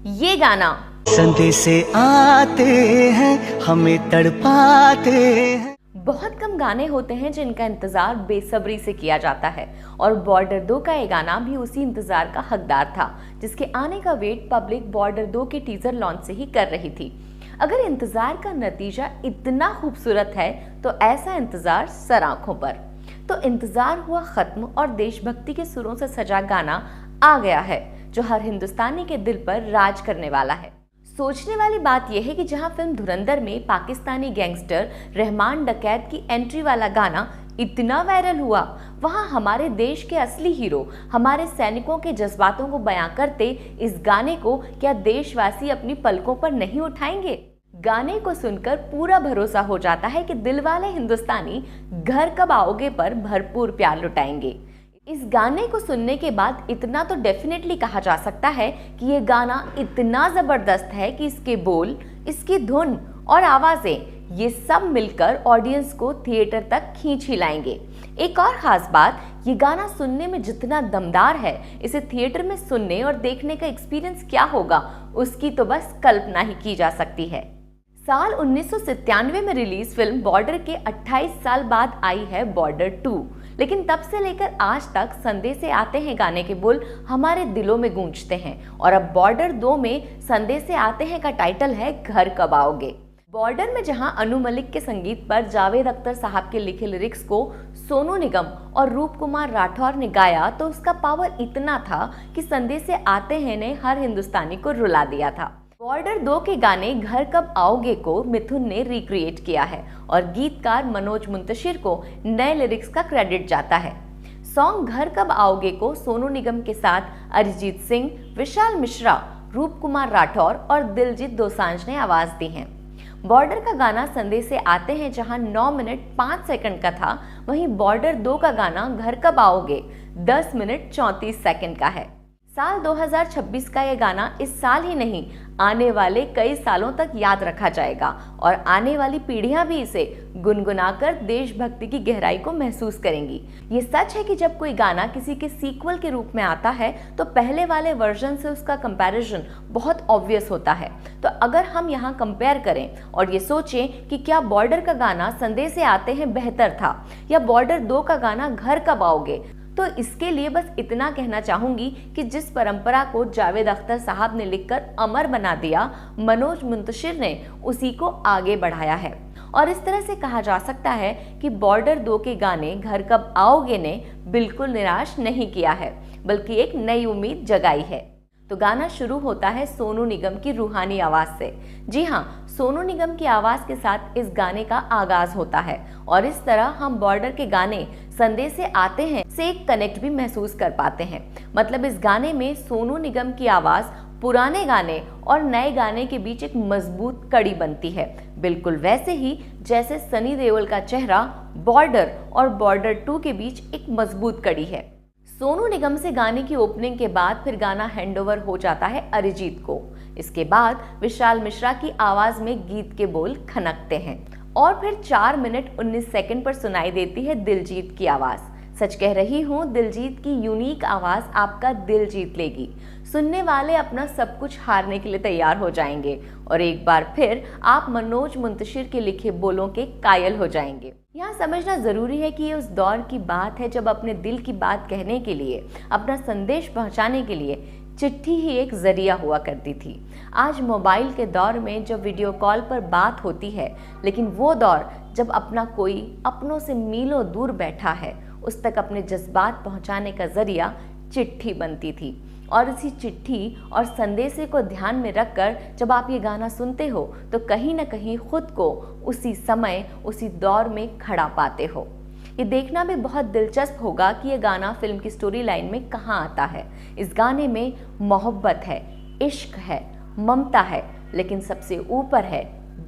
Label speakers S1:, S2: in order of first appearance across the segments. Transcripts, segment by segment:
S1: ये गाना
S2: संदेशे आते हैं हमें तड़पाते हैं।
S1: बहुत कम गाने होते हैं जिनका इंतजार बेसब्री से किया जाता है और बॉर्डर 2 का ये गाना भी उसी इंतजार का हकदार था, जिसके आने का वेट पब्लिक बॉर्डर 2 के टीजर लॉन्च से ही कर रही थी। अगर इंतजार का नतीजा इतना खूबसूरत है तो ऐसा इंतजार सर आंखों पर। तो इंतजार हुआ खत्म और देशभक्ति के सुरों से सजा गाना आ गया है जो हर हिंदुस्तानी के दिल पर राज करने वाला है। सोचने वाली बात यह है कि जहां फिल्म धुरंधर में पाकिस्तानी गैंगस्टर रहमान डकैत की एंट्री वाला गाना इतना वायरल हुआ, वहां हमारे देश के असली हीरो हमारे सैनिकों के जज्बातों को बयां करते इस गाने को क्या देशवासी अपनी पलकों पर नहीं उठाएंगे? गाने को सुनकर पूरा भरोसा हो जाता है कि दिलवाले हिंदुस्तानी घर कब आओगे पर भरपूर प्यार लुटाएंगे। इस गाने को सुनने के बाद इतना तो डेफिनेटली कहा जा सकता है कि ये गाना इतना ज़बरदस्त है कि इसके बोल, इसकी धुन और आवाज़ें ये सब मिलकर ऑडियंस को थिएटर तक खींच ही लाएंगे। एक और ख़ास बात, ये गाना सुनने में जितना दमदार है, इसे थिएटर में सुनने और देखने का एक्सपीरियंस क्या होगा उसकी तो बस कल्पना ही की जा सकती है। साल 1997 में रिलीज फिल्म बॉर्डर के 28 साल बाद आई है बॉर्डर 2, लेकिन तब से लेकर आज तक संदेशे आते हैं गाने के बोल हमारे दिलों में गूंजते हैं और अब बॉर्डर 2 में संदेशे आते हैं का टाइटल है घर कब आओगे। बॉर्डर में जहां अनु मलिक के संगीत पर जावेद अख्तर साहब के लिखे लिरिक्स को सोनू निगम और रूप कुमार राठौर ने गाया तो उसका पावर इतना था कि संदेशे आते हैं ने हर हिंदुस्तानी को रुला दिया था। बॉर्डर 2 के गाने घर कब आओगे को मिथुन ने रिक्रिएट किया है और गीतकार मनोज मुंतशिर को नए लिरिक्स का क्रेडिट जाता है। सॉन्ग घर कब आओगे को सोनू निगम के साथ अरिजीत सिंह, विशाल मिश्रा, रूप कुमार राठौर और दिलजीत दोसांझ ने आवाज दी है। बॉर्डर का गाना संदेशे आते हैं जहां 9 मिनट 5 सेकंड का था, वहीं बॉर्डर 2 का गाना घर कब आओगे 10 मिनट 34 सेकंड का है। साल 2026 का ये गाना इस साल ही नहीं आने वाले कई सालों तक याद रखा जाएगा और आने वाली पीढ़ियां भी इसे गुनगुनाकर देशभक्ति की गहराई को महसूस करेंगी। ये सच है कि जब कोई गाना किसी के सीक्वल के रूप में आता है तो पहले वाले वर्जन से उसका कंपैरिजन बहुत ऑब्वियस होता है। तो अगर हम यहाँ कंपेयर करें और ये सोचें कि क्या बॉर्डर का गाना संदेशे आते हैं बेहतर था या बॉर्डर 2 का गाना घर कब आओगे, तो इसके लिए बस इतना कहना चाहूंगी कि जिस परंपरा को जावेद अख्तर साहब ने लिखकर अमर बना दिया, मनोज मुंतशिर ने उसी को आगे बढ़ाया है। और इस तरह से कहा जा सकता है कि बॉर्डर 2 के गाने घर कब आओगे ने बिल्कुल निराश नहीं किया है, बल्कि एक नई उम्मीद जगाई है। तो गाना शुरू होता है सोनू निगम की रूहानी आवाज से। जी हाँ, सोनू निगम की आवाज के साथ इस गाने का आगाज होता है और इस तरह हम बॉर्डर के गाने संदेशे आते हैं से एक कनेक्ट भी महसूस कर पाते हैं। मतलब इस गाने में सोनू निगम की आवाज पुराने गाने और नए गाने के बीच एक मजबूत कड़ी बनती है, बिल्कुल वैसे ही जैसे सनी देओल का चेहरा बॉर्डर और बॉर्डर 2 के बीच एक मजबूत कड़ी है। सोनू निगम से गाने की ओपनिंग के बाद फिर गाना हैंडओवर हो जाता है अरिजीत को। इसके बाद विशाल मिश्रा की आवाज में गीत के बोल खनकते हैं और फिर 4 मिनट 19 सेकंड पर सुनाई देती है दिलजीत की आवाज। सच कह रही हूँ, दिलजीत की यूनिक आवाज आपका दिल जीत लेगी। सुनने वाले अपना सब कुछ हारने के लिए तैयार हो जाएंगे और एक बार फिर आप मनोज मुंतशिर के लिखे बोलों के कायल हो जाएंगे। यहाँ समझना जरूरी है कि ये उस दौर की बात है जब अपने दिल की बात कहने के लिए, अपना संदेश पहुँचाने के लिए चिट्ठी ही एक जरिया हुआ करती थी। आज मोबाइल के दौर में जब वीडियो कॉल पर बात होती है, लेकिन वो दौर जब अपना कोई अपनों से मीलों दूर बैठा है, उस तक अपने जज्बात पहुंचाने का जरिया चिट्ठी बनती थी। और इसी चिट्ठी और संदेशे को ध्यान में रखकर जब आप ये गाना सुनते हो तो कहीं ना कहीं खुद को उसी समय उसी दौर में खड़ा पाते हो। ये देखना भी बहुत दिलचस्प होगा कि ये गाना फिल्म की स्टोरी लाइन में कहाँ आता है। इस गाने में मोहब्बत है, इश्क है, ममता है, लेकिन सबसे ऊपर है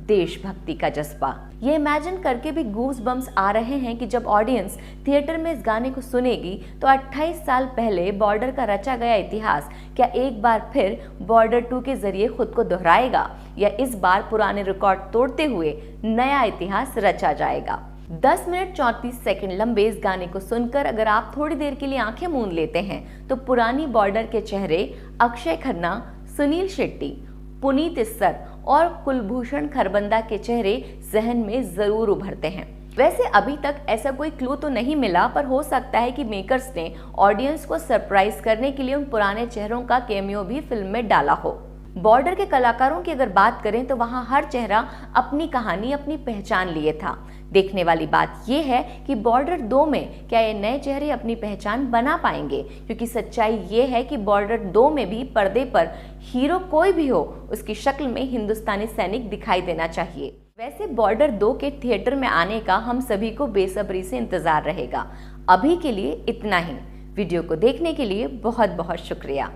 S1: देशभक्ति का जज्बा। ये इमेजिन करके भी गूज बम्स आ रहे हैं कि जब ऑडियंस थिएटर में इस गाने को सुनेगी तो 28 साल पहले बॉर्डर का रचा गया इतिहास क्या एक बार फिर बॉर्डर 2 के जरिए खुद को दोहराएगा या इस बार पुराने रिकॉर्ड तोड़ते हुए नया इतिहास रचा जाएगा। 10 मिनट 34 सेकंड लंबे इस गाने को सुनकर अगर आप थोड़ी देर के लिए आंखें मूंद लेते हैं तो पुरानी बॉर्डर के चेहरे अक्षय खन्ना, सुनील शेट्टी, पुनीत इस्सर और कुलभूषण खरबंदा के चेहरे जहन में जरूर उभरते हैं। वैसे अभी तक ऐसा कोई क्लू तो नहीं मिला, पर हो सकता है कि मेकर्स ने ऑडियंस को सरप्राइज करने के लिए उन पुराने चेहरों का कैमियो भी फिल्म में डाला हो। बॉर्डर के कलाकारों की अगर बात करें तो वहां हर चेहरा अपनी कहानी, अपनी पहचान लिए था। देखने वाली बात यह है कि बॉर्डर 2 में क्या ये नए चेहरे अपनी पहचान बना पाएंगे, क्योंकि सच्चाई ये है कि बॉर्डर 2 में भी पर्दे पर हीरो कोई भी हो, उसकी शक्ल में हिंदुस्तानी सैनिक दिखाई देना चाहिए। वैसे बॉर्डर 2 के थिएटर में आने का हम सभी को बेसब्री से इंतजार रहेगा। अभी के लिए इतना ही। वीडियो को देखने के लिए बहुत बहुत शुक्रिया।